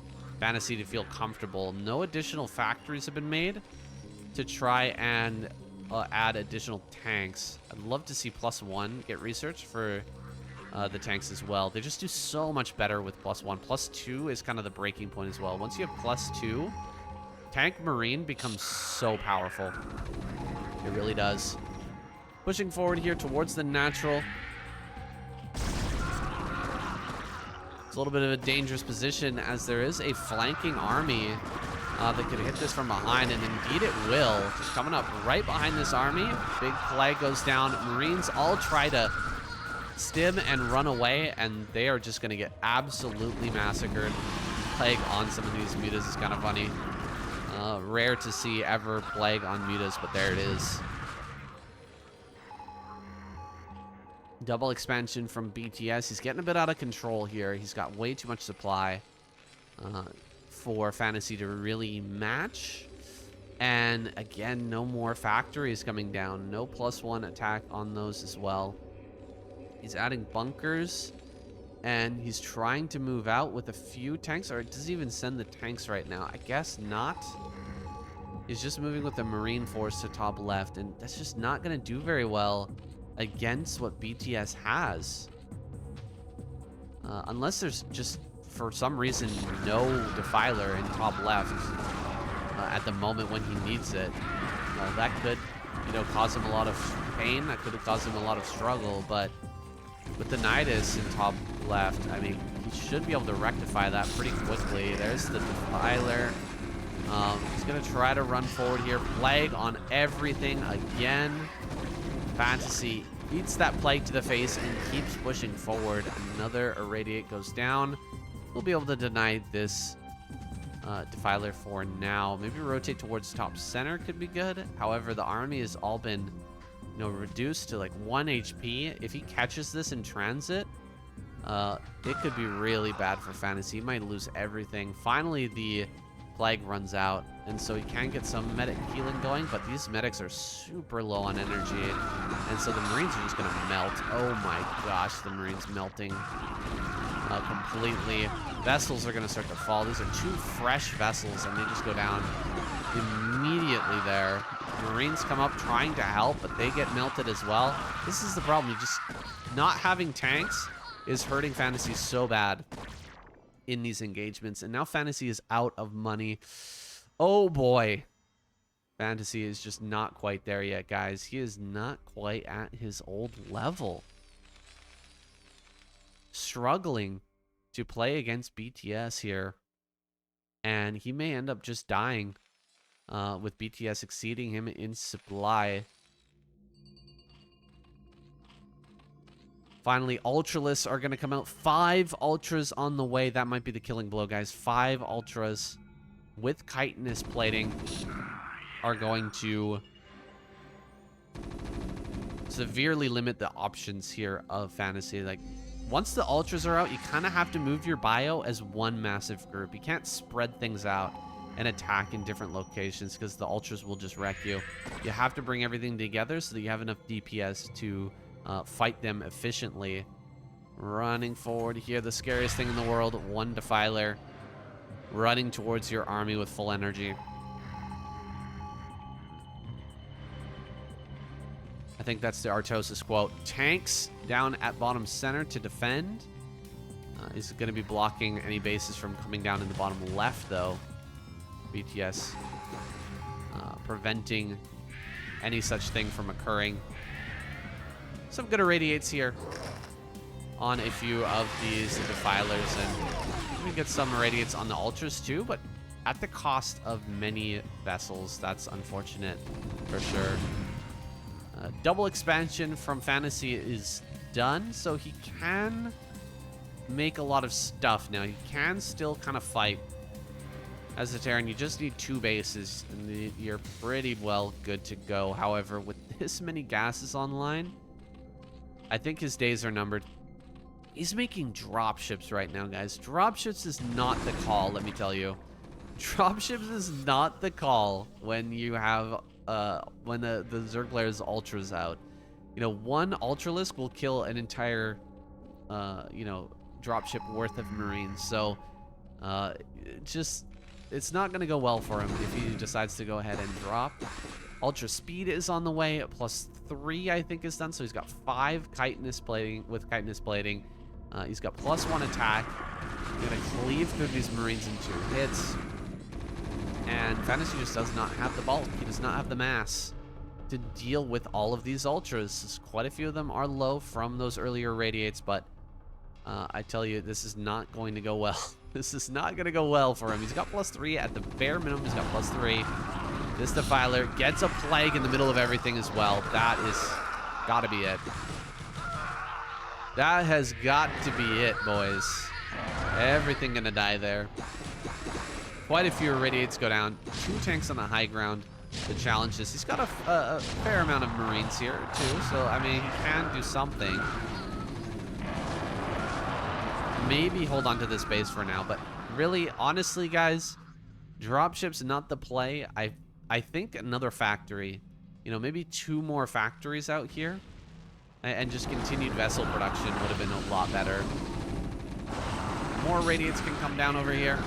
Fantasy to feel comfortable. No additional factories have been made to try and add additional tanks. I'd love to see +1 get research for the tanks as well. They just do so much better with +1. +2 is kind of the breaking point as well. Once you have +2, Tank Marine becomes so powerful. It really does. Pushing forward here towards the natural. It's a little bit of a dangerous position as there is a flanking army that could hit this from behind, and indeed it will. Just coming up right behind this army. Big plague goes down. Marines all try to stim and run away, and they are just going to get absolutely massacred. Plague on some of these mutas is kind of funny. Rare to see ever plague on mutas, but there it is. Double expansion from BTS. He's getting a bit out of control here. He's got way too much supply for Fantasy to really match. And again, no more factories coming down. No +1 attack on those as well. He's adding bunkers. And he's trying to move out with a few tanks. Or does he even send the tanks right now? I guess not. He's just moving with the Marine force to top left. And that's just not going to do very well against what BTS has. Unless there's just, for some reason, no Defiler in top left at the moment when he needs it. That could, cause him a lot of pain. That could have caused him a lot of struggle. But with the Nidus in top left, I mean, he should be able to rectify that pretty quickly. There's the Defiler. He's going to try to run forward here. Plague on everything again. Fantasy beats that plague to the face and keeps pushing forward. Another Irradiate goes down. We'll be able to deny this Defiler for now. Maybe rotate towards top center could be good. However, the army has all been reduced to like 1 HP. If he catches this in transit, it could be really bad for Fantasy. He might lose everything. Finally, the plague runs out, and so he can get some medic healing going, but these medics are super low on energy, and so the Marines are just going to melt. Oh my gosh, the Marines melting completely. Vessels are going to start to fall. These are 2 fresh vessels, and they just go down immediately there. Marines come up trying to help, but they get melted as well. This is the problem. You just not having tanks is hurting Fantasy so bad in these engagements. And now Fantasy is out of money. Oh boy. Fantasy is just not quite there yet, guys. He is not quite at his old level. Struggling to play against BTS here. And he may end up just dying. With BTS exceeding him in supply. Finally, Ultralists are going to come out. 5 Ultras on the way. That might be the killing blow, guys. 5 Ultras with chitinous plating are going to severely limit the options here of Fantasy. Like, once the Ultras are out, you kind of have to move your bio as one massive group. You can't spread things out and attack in different locations because the Ultras will just wreck you. You have to bring everything together so that you have enough DPS to fight them efficiently. Running forward here, the scariest thing in the world, 1 Defiler running towards your army with full energy. I think that's the Artosis quote. Tanks down at bottom center to defend. Is going to be blocking any bases from coming down in the bottom left, though. BTS preventing any such thing from occurring. Some good irradiates here on a few of these Defilers, and we get some irradiates on the Ultras too, but at the cost of many vessels. That's unfortunate. for sure. Double expansion from Fantasy is done, so he can make a lot of stuff now. He can still kind of fight as a Terran. You just need 2 bases, and you're pretty well good to go. However, with this many gases online, I think his days are numbered. He's making dropships right now, guys. Dropships is not the call, let me tell you. Dropships is not the call when you have when the Zerg player's ultra's out. You know, 1 Ultralisk will kill an entire you know, dropship worth of Marines. So it's not gonna go well for him if he decides to go ahead and drop. Ultra speed is on the way, +3 I think is done, so he's got 5 chitinous plating with chitinous plating. He's got +1 attack. He's gonna cleave through these Marines in 2 hits. And Fantasy just does not have the bulk. He does not have the mass to deal with all of these ultras. Quite a few of them are low from those earlier radiates, but I tell you, this is not going to go well. This is not going to go well for him. He's got +3 at the bare minimum. He's got +3. This Defiler gets a plague in the middle of everything as well. That is got to be it. That has got to be it, boys. Everything going to die there. Quite a few irradiates go down. 2 tanks on the high ground. The challenge is he's got a fair amount of Marines here, too. So, I mean, he can do something. Maybe hold on to this base for now. But really, honestly, guys, dropship's not the play. I think another factory, you know, maybe 2 more factories out here. And just continued vessel production would have been a lot better. More radiates can come down over here.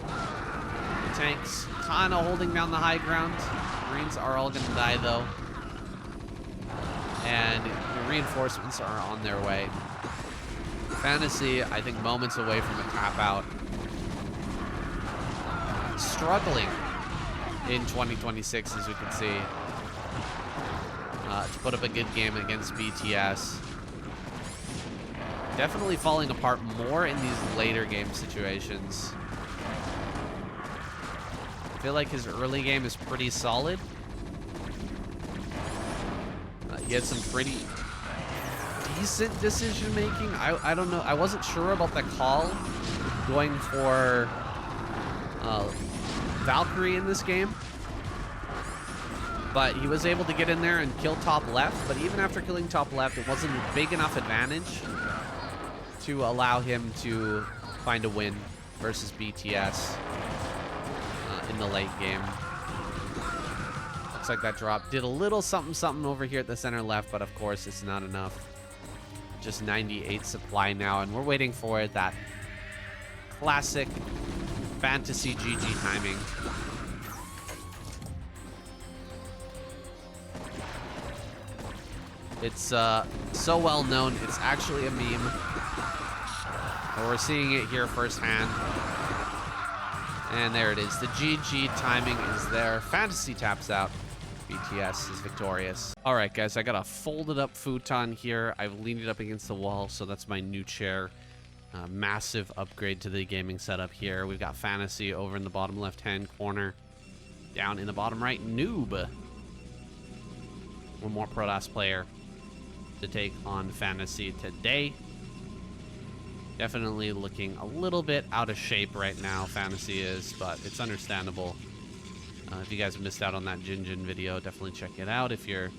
The tanks kind of holding down the high ground. Marines are all going to die, though. And the reinforcements are on their way. Fantasy, I think, moments away from a tap out. Struggling in 2026, as we can see. To put up a good game against BTS. Definitely falling apart more in these later game situations. I feel like his early game is pretty solid. He had some pretty decent decision making. I don't know. I wasn't sure about the call going for Valkyrie in this game. But he was able to get in there and kill top left. But even after killing top left, it wasn't a big enough advantage to allow him to find a win versus BTS in the late game. Looks like that drop did a little something over here at the center left, but of course it's not enough. Just 98 supply now, and we're waiting for that classic Fantasy GG timing. It's so well known, it's actually a meme. But we're seeing it here firsthand. And there it is. The GG timing is there. Fantasy taps out. BTS is victorious. All right, guys, I got a folded up futon here. I've leaned it up against the wall, so that's my new chair. Massive upgrade to the gaming setup here. We've got Fantasy over in the bottom left-hand corner. Down in the bottom right, Noob. One more Protoss player to take on Fantasy today. Definitely looking a little bit out of shape right now, Fantasy is, but it's understandable. If you guys have missed out on that Jin video, definitely check it out. If you're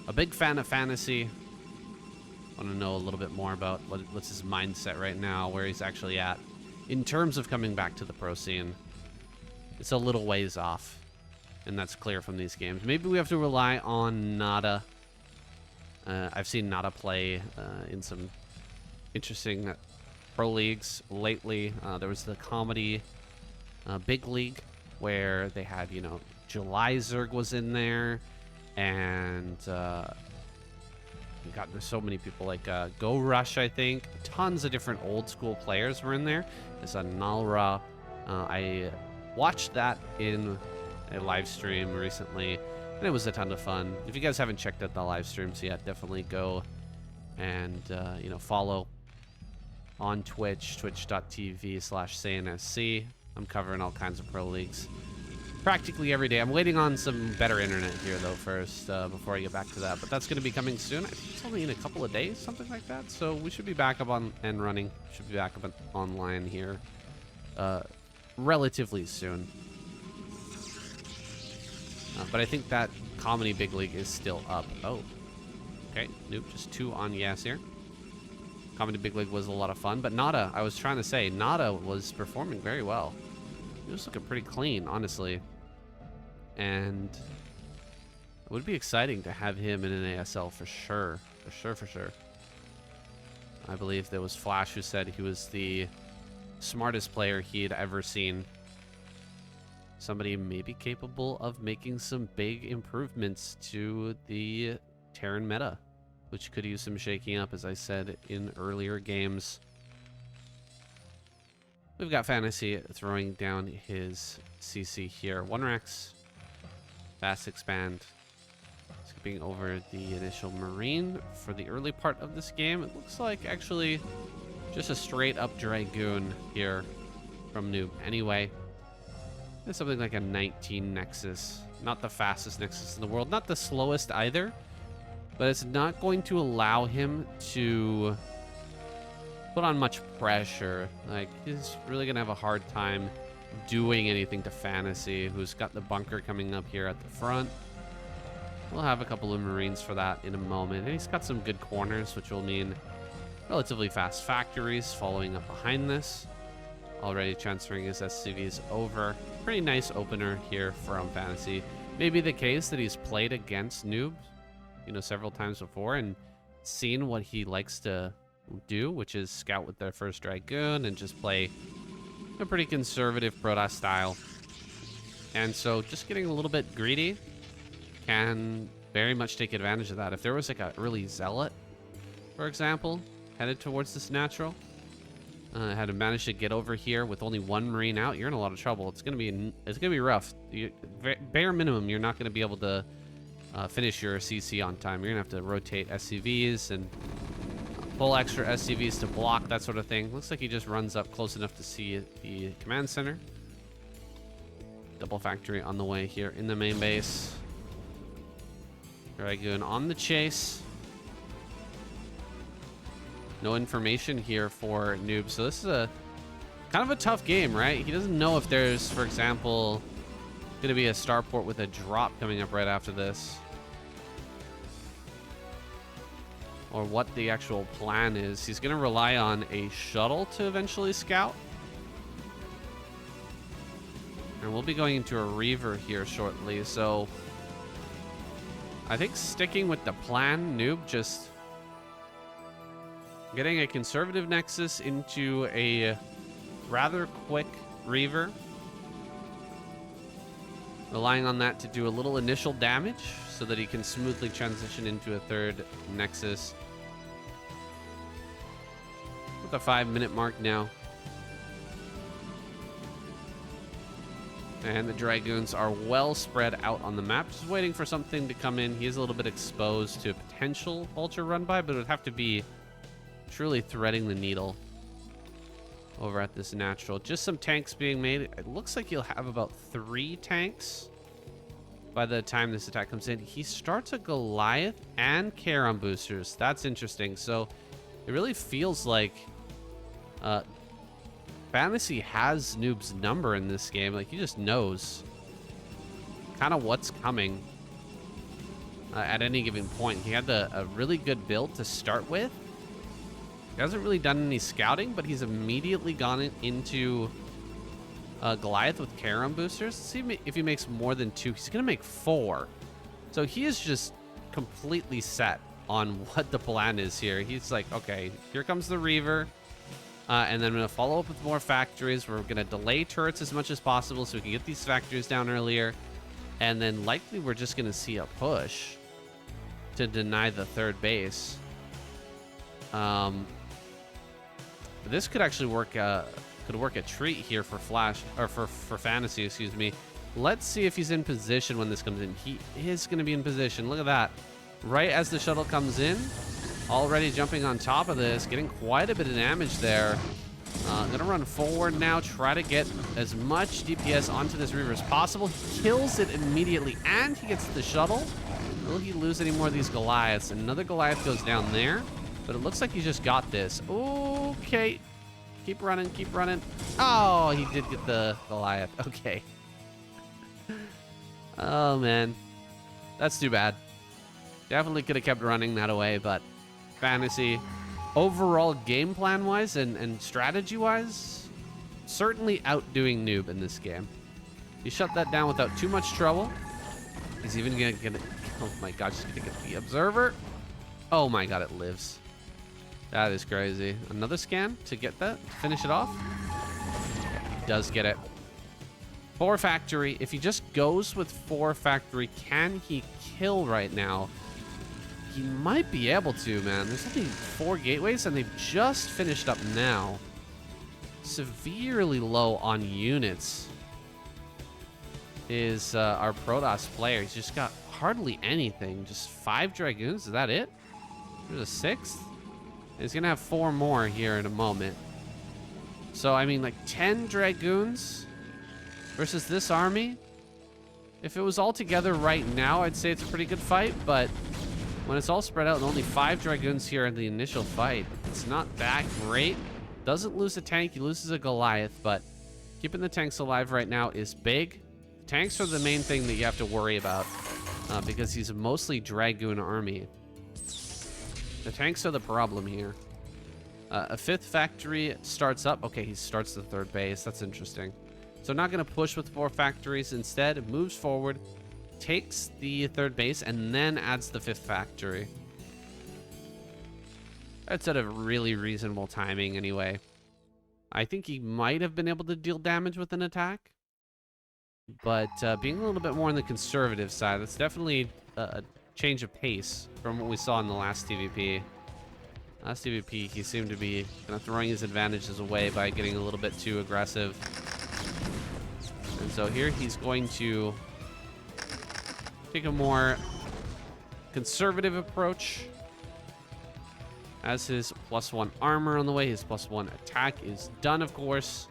a big fan of Fantasy, want to know a little bit more about what's his mindset right now, where he's actually at in terms of coming back to the pro scene, it's a little ways off, and that's clear from these games. Maybe we have to rely on Nada. I've seen Nada play in some interesting pro leagues lately. There was the comedy big league where they had, you know, July Zerg was in there, and you got so many people like Go Rush, I think. Tons of different old school players were in there. There's a Nalra. I watched that in a live stream recently, and it was a ton of fun. If you guys haven't checked out the live streams yet, definitely go and you know, follow on Twitch, twitch.tv/SayNSC. I'm covering all kinds of pro leagues practically every day. I'm waiting on some better internet here, though, first, before I get back to that. But that's going to be coming soon. I think it's only in a couple of days, something like that. So we should be back up on and running. Should be back up online here relatively soon. But I think that Comedy Big League is still up. Oh, okay. Nope, just 2 on Yes here. Comedy Big League was a lot of fun. But Nada, I was trying to say, Nada was performing very well. He was looking pretty clean, honestly. And it would be exciting to have him in an ASL for sure. For sure. I believe there was Flash who said he was the smartest player he had ever seen. Somebody maybe capable of making some big improvements to the Terran meta, which could use some shaking up, as I said in earlier games. We've got Fantasy throwing down his CC here. 1 Rex, fast expand, skipping over the initial Marine for the early part of this game. It looks like actually just a straight up Dragoon here from Noob. Anyway, it's something like a 19 Nexus. Not the fastest Nexus in the world, not the slowest either, but it's not going to allow him to put on much pressure. Like, he's really gonna have a hard time doing anything to Fantasy, who's got the bunker coming up here at the front. We'll have a couple of Marines for that in a moment. And he's got some good corners, which will mean relatively fast factories following up behind this. Already transferring his SCVs over. Pretty nice opener here from Fantasy. Maybe the case that he's played against Noob, you know, several times before and seen what he likes to do, which is scout with their first Dragoon and just play a pretty conservative Protoss style. And so just getting a little bit greedy can very much take advantage of that. If there was like an early Zealot, for example, headed towards this natural, had to manage to get over here with only 1 Marine out, you're in a lot of trouble. It's gonna be rough. Bare minimum, you're not gonna be able to finish your CC on time. You're gonna have to rotate SCVs and pull extra SCVs to block, that sort of thing. Looks like he just runs up close enough to see the command center. Double factory on the way here in the main base. Dragoon on the chase. No information here for Noob, so this is a kind of a tough game, right? He doesn't know if there's, for example, going to be a starport with a drop coming up right after this, or what the actual plan is. He's going to rely on a shuttle to eventually scout, and we'll be going into a Reaver here shortly, so I think sticking with the plan, Noob just getting a conservative Nexus into a rather quick Reaver. Relying on that to do a little initial damage so that he can smoothly transition into a 3rd Nexus. With the 5-minute mark now. And the Dragoons are well spread out on the map. Just waiting for something to come in. He is a little bit exposed to a potential Vulture run by, but it would have to be truly threading the needle over at this natural. Just some tanks being made. It looks like he'll have about 3 tanks by the time this attack comes in. He starts a Goliath and Charon boosters. That's interesting. So it really feels like Fantasy has Noob's number in this game. Like, he just knows kind of what's coming at any given point. He had a really good build to start with. He hasn't really done any scouting, but he's immediately gone into Goliath with Charon boosters. Let's see if he makes more than 2. He's going to make 4. So he is just completely set on what the plan is here. He's like, okay, here comes the Reaver. And then I'm going to follow up with more factories. We're going to delay turrets as much as possible so we can get these factories down earlier. And then likely we're just going to see a push to deny the 3rd base. This could actually work a treat here for Flash, or for Fantasy, excuse me. Let's see if he's in position when this comes in. He is going to be in position. Look at that. Right as the shuttle comes in, already jumping on top of this, getting quite a bit of damage there. I'm gonna run forward now, try to get as much DPS onto this Reaver as possible. He kills it immediately, and he gets the shuttle. Will he lose any more of these Goliaths? Another Goliath goes down there, but it looks like he just got this. Okay. Keep running, keep running. Oh, he did get the Goliath. Okay. Oh, man. That's too bad. Definitely could have kept running that away, but Fantasy, overall game plan-wise and strategy-wise, certainly outdoing Noob in this game. He shut that down without too much trouble. He's even gonna get it. Oh my gosh, he's gonna get the Observer. Oh my god, it lives. That is crazy. Another scan to get that, to finish it off. He does get it. 4 factory. If he just goes with 4 factory, can he kill right now? He might be able to, man. There's only 4 gateways, and they've just finished up now. Severely low on units is our Protoss player. He's just got hardly anything. Just 5 Dragoons. Is that it? There's a 6th. He's going to have 4 more here in a moment. So, I mean, like 10 Dragoons versus this army. If it was all together right now, I'd say it's a pretty good fight, but when it's all spread out and only 5 Dragoons here in the initial fight, it's not that great. Doesn't lose a tank, he loses a Goliath, but keeping the tanks alive right now is big. Tanks are the main thing that you have to worry about because he's a mostly Dragoon army. The tanks are the problem here. A 5th factory starts up. Okay, he starts the 3rd base. That's interesting. So not going to push with 4 factories. Instead, it moves forward, takes the 3rd base, and then adds the 5th factory. That's at a really reasonable timing anyway. I think he might have been able to deal damage with an attack. But being a little bit more on the conservative side, that's definitely a change of pace from what we saw in the last TVP. Last TVP, he seemed to be kind of throwing his advantages away by getting a little bit too aggressive. And so here he's going to take a more conservative approach. As his +1 armor on the way, his +1 attack is done, of course.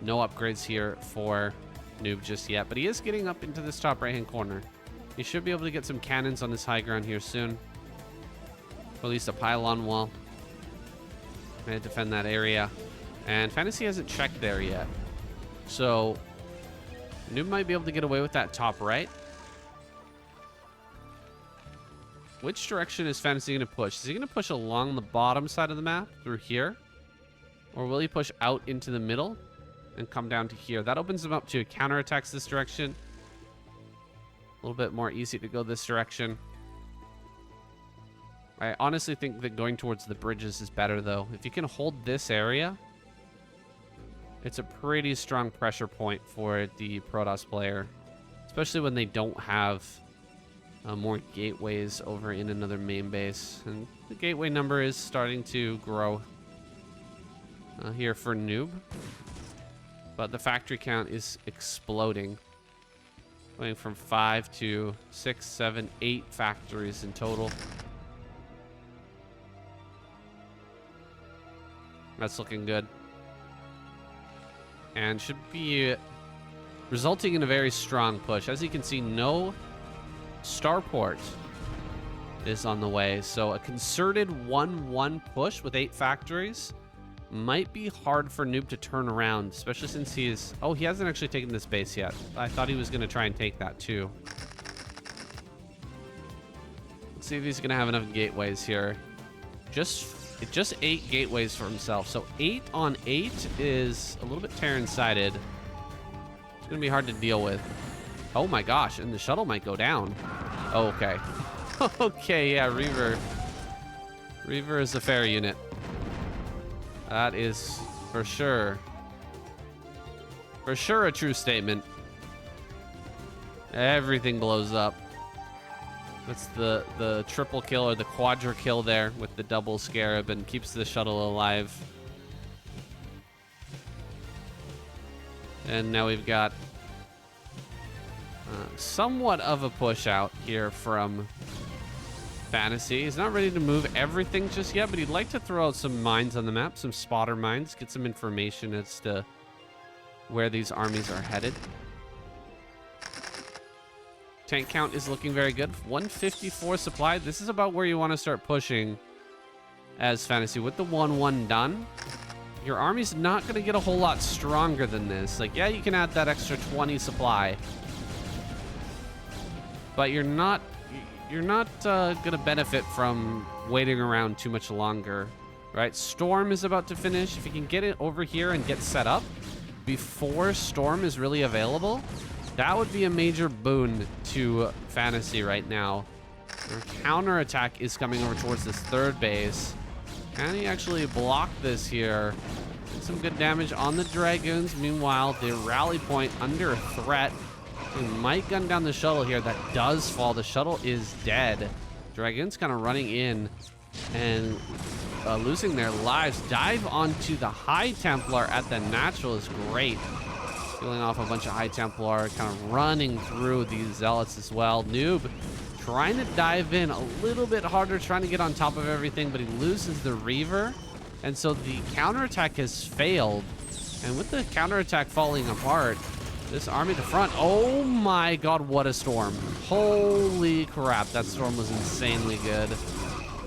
No upgrades here for Noob just yet, but he is getting up into this top right-hand corner. He should be able to get some cannons on this high ground here soon. Or at least a pylon wall. Gonna defend that area. And Fantasy hasn't checked there yet. So Noob might be able to get away with that top right. Which direction is Fantasy going to push? Is he going to push along the bottom side of the map through here? Or will he push out into the middle and come down to here? That opens him up to counterattacks this direction. A little bit more easy to go this direction. I honestly think that going towards the bridges is better, though. If you can hold this area, it's a pretty strong pressure point for the Protoss player, especially when they don't have more gateways over in another main base. And the gateway number is starting to grow here for Noob. But the factory count is exploding. Going from 5 to 6, 7, 8 factories in total. That's looking good. And should be resulting in a very strong push. As you can see, no starport is on the way. So a concerted 1-1 push with 8 factories might be hard for Noob to turn around, especially since he's... Oh, he hasn't actually taken this base yet. I thought he was going to try and take that too. Let's see if he's going to have enough gateways here. Just 8 gateways for himself. So 8 on 8 is a little bit Terran-sided. It's going to be hard to deal with. Oh my gosh, and the shuttle might go down. Oh, okay. Okay, yeah, Reaver. Reaver is a fair unit. That is for sure a true statement. Everything blows up. That's the triple kill or the quadra kill there with the double scarab and keeps the shuttle alive. And now we've got somewhat of a push out here from Fantasy. He's not ready to move everything just yet, but he'd like to throw out some mines on the map, some spotter mines, get some information as to where these armies are headed. Tank count is looking very good. 154 supply. This is about where you want to start pushing as Fantasy. With the 1-1 done, your army's not going to get a whole lot stronger than this. Like, yeah, you can add that extra 20 supply, but you're not going to benefit from waiting around too much longer, right? Storm is about to finish. If you can get it over here and get set up before Storm is really available, that would be a major boon to Fantasy right now. Their counterattack is coming over towards this third base. Can he actually block this here? Get some good damage on the Dragoons. Meanwhile, the rally point under threat. He might gun down the shuttle here. That does fall. The shuttle is dead. Dragoons kind of running in and losing their lives. Dive onto the High Templar at the natural is great. Peeling off a bunch of High Templar, kind of running through these Zealots as well. Noob trying to dive in a little bit harder, trying to get on top of everything, but he loses the Reaver. And so the counterattack has failed. And with the counterattack falling apart, this army to front, oh my god, what a storm. Holy crap, that storm was insanely good.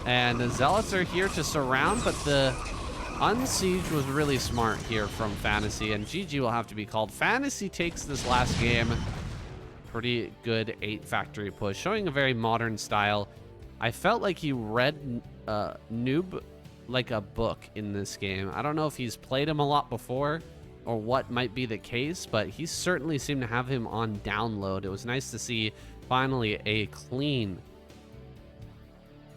And the Zealots are here to surround, but the Unsiege was really smart here from Fantasy, and GG will have to be called. Fantasy takes this last game. Pretty good 8 factory push, showing a very modern style. I felt like he read Noob like a book in this game. I don't know if he's played him a lot before or what might be the case, but he certainly seemed to have him on download. It was nice to see finally a clean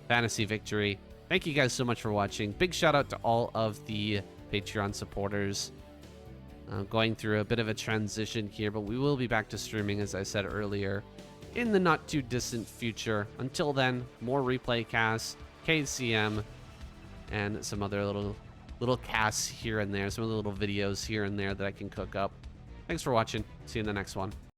Fantasy victory. Thank you guys so much for watching. Big shout out to all of the Patreon supporters. Going through a bit of a transition here, but we will be back to streaming, as I said earlier, in the not too distant future. Until then, more replay casts, KCM, and some other little casts here and there, some of the little videos here and there that I can cook up. Thanks for watching. See you in the next one.